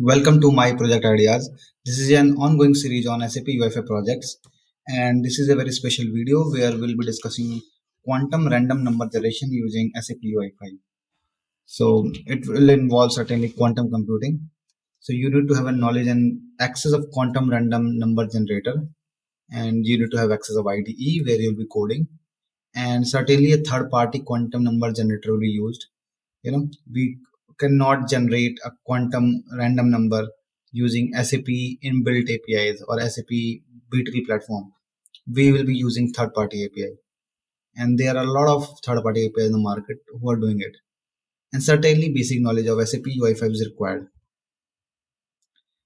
Welcome to my project ideas. This is an ongoing series on SAP UI5 projects, and this is a very special video where we'll be discussing quantum random number generation using SAP UI5. So it will involve certainly quantum computing. So you need to have a knowledge and access of quantum random number generator, and you need to have access of IDE where you'll be coding, and certainly a third-party quantum number generator will be used. We cannot generate a quantum random number using SAP inbuilt APIs or SAP B2B platform. We will be using third-party API, and there are a lot of third-party APIs in the market who are doing it. And certainly, basic knowledge of SAP UI5 is required.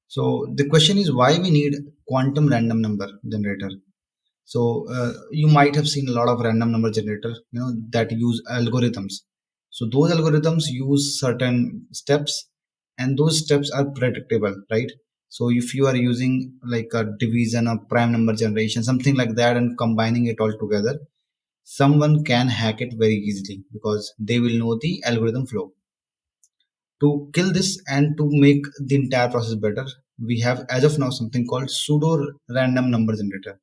So the question is why we need quantum random number generator. So you might have seen a lot of random number generator, that use algorithms. So those algorithms use certain steps, and those steps are predictable, right? So if you are using like a division or prime number generation, something like that, and combining it all together, someone can hack it very easily because they will know the algorithm flow. To kill this and to make the entire process better, we have as of now something called pseudo random number generator.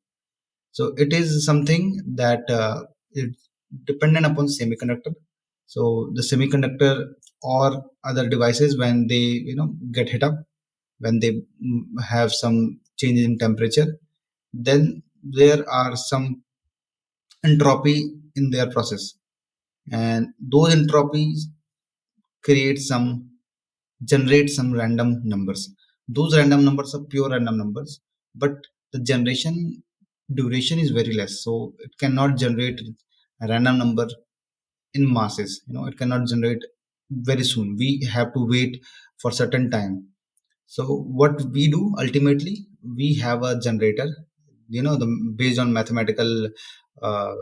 So it is something that it's dependent upon semiconductor. So the semiconductor or other devices, when they get hit up, when they have some changes in temperature, then there are some entropy in their process, and those entropies create some generate some random numbers. Those random numbers are pure random numbers, but the generation duration is very less, so it cannot generate a random number in masses. It cannot generate very soon. We have to wait for certain time. So what we do ultimately, we have a generator, based on mathematical uh,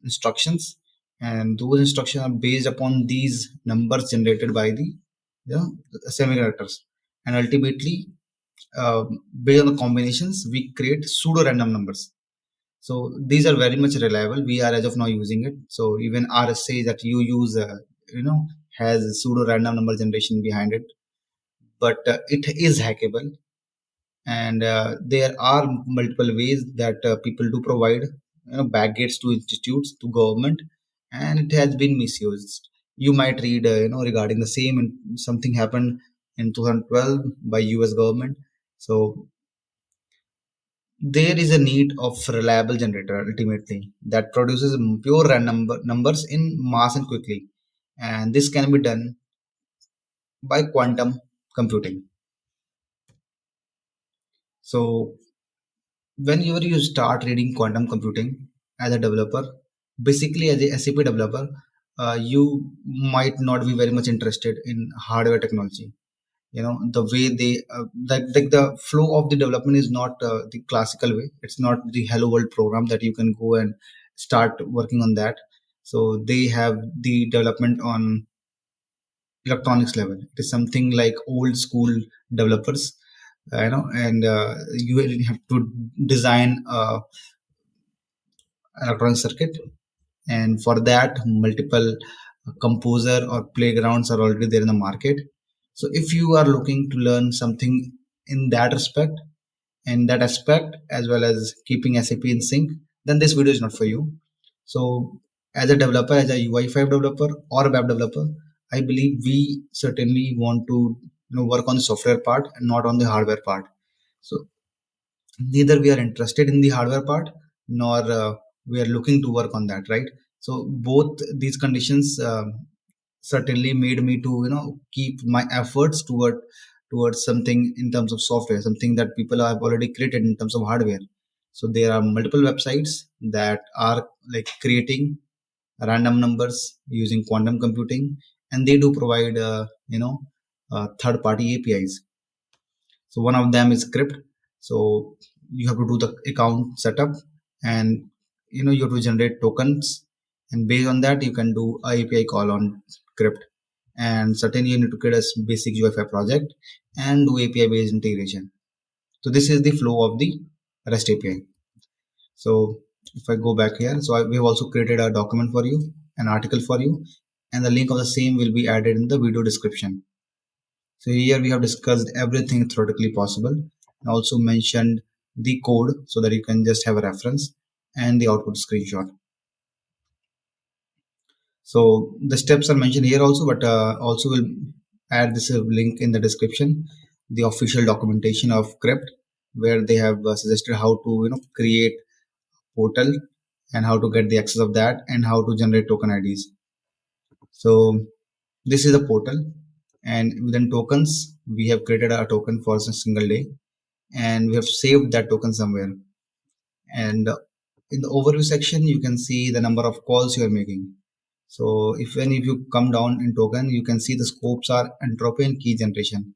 instructions, and those instructions are based upon these numbers generated by the semiconductors, and ultimately, uh, based on the combinations, we create pseudo random numbers. So these are very much reliable. We are as of now using it. So even RSA that you use, has pseudo random number generation behind it, but it is hackable. And there are multiple ways that people do provide backgates to institutes, to government, and it has been misused. You might read regarding the same, and something happened in 2012 by US government. So there is a need of reliable generator ultimately that produces pure random numbers in mass and quickly, and this can be done by quantum computing. So whenever you start reading quantum computing as a developer, basically as a SAP developer, you might not be very much interested in hardware technology. The way they like the flow of the development is not the classical way. It's not the hello world program that you can go and start working on that. So they have the development on electronics level. It is something like old school developers, and you really have to design electronic circuit, and for that multiple composer or playgrounds are already there in the market. So if you are looking to learn something in that respect, and that aspect, as well as keeping SAP in sync, then this video is not for you. So as a developer, as a UI5 developer or a web developer, I believe we certainly want to work on the software part and not on the hardware part. So neither we are interested in the hardware part, nor we are looking to work on that, right? So both these conditions certainly made me to keep my efforts towards something in terms of software, something that people have already created in terms of hardware. So there are multiple websites that are like creating random numbers using quantum computing, and they do provide third party APIs. So one of them is script. So you have to do the account setup, and you have to generate tokens, and based on that you can do a API call on script. And certainly you need to create a basic UI5 project and do API based integration. So this is the flow of the REST API. So if I go back here, so we have also created a document for you, an article for you, and the link of the same will be added in the video description. So here we have discussed everything theoretically possible and also mentioned the code so that you can just have a reference and the output screenshot. So the steps are mentioned here also, but also will add this link in the description, the official documentation of Crypt, where they have suggested how to create portal and how to get the access of that and how to generate token IDs. So this is a portal, and within tokens we have created a token for a single day, and we have saved that token somewhere. And in the overview section you can see the number of calls you are making. So if you come down in token, you can see the scopes are entropy and key generation.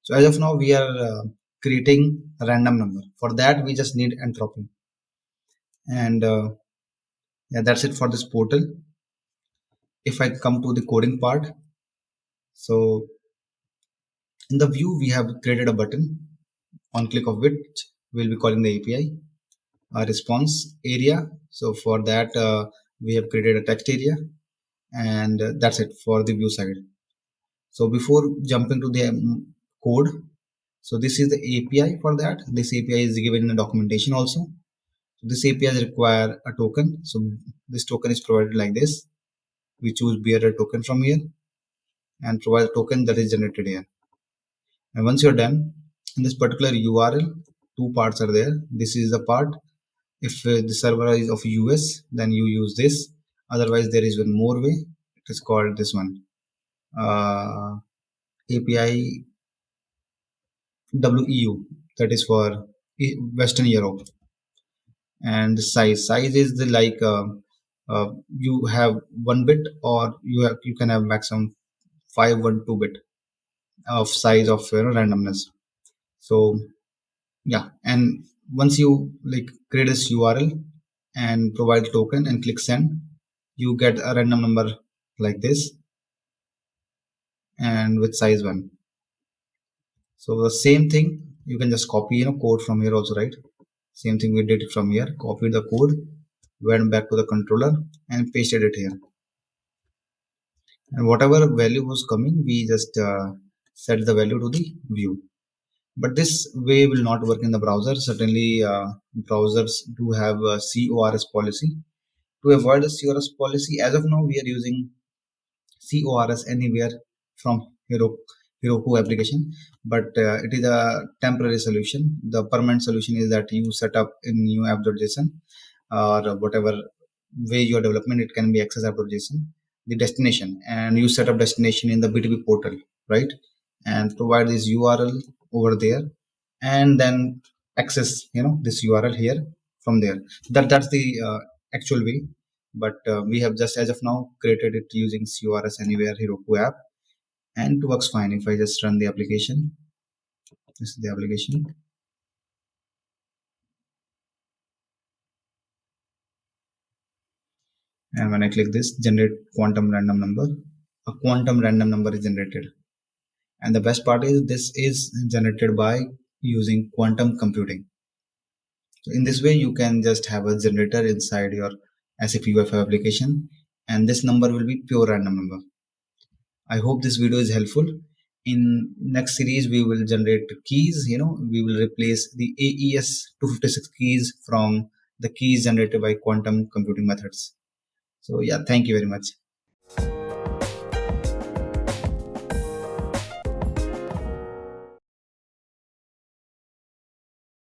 So as of now we are creating a random number. For that we just need entropy, and yeah, that's it for this portal. If I come to the coding part, so in the view we have created a button on click of which we'll be calling the API, a response area. So for that we have created a text area, and that's it for the view side. So before jumping to the code, so this is the API. For that, this API is given in the documentation also. So this API require a token. So this token is provided like this. We choose bearer token from here and provide a token that is generated here. And once you're done, in this particular URL, two parts are there. This is the part. If the server is of US, then you use this. Otherwise, there is one more way. It is called this one, API WEU. That is for Western Europe. And the size is the you have 1 bit, or you can have maximum 512 bit of size of randomness. So yeah, and once you create this URL and provide token and click send, you get a random number like this and with size 1. So the same thing, you can just copy code from here also, right? Same thing we did it from here, copied the code, went back to the controller and pasted it here, and whatever value was coming we just set the value to the view. But this way will not work in the browser. Certainly browsers do have a CORS policy. To avoid the CORS policy, as of now we are using CORS anywhere from Heroku application, but it is a temporary solution. The permanent solution is that you set up in new app.json, or whatever way your development, it can be access app.json, the destination, and you set up destination in the B2B portal, right? And provide this URL over there, and then access this URL here from there. That's the actual way. But we have just as of now created it using CORS anywhere Heroku app, and it works fine. If I just run the application, this is the application, and when I click this generate quantum random number, a quantum random number is generated. And the best part is this is generated by using quantum computing. So in this way you can just have a generator inside your SAP UI5 application, and this number will be pure random number. I hope this video is helpful. In next series we will generate keys. We will replace the AES 256 keys from the keys generated by quantum computing methods. So yeah, thank you very much.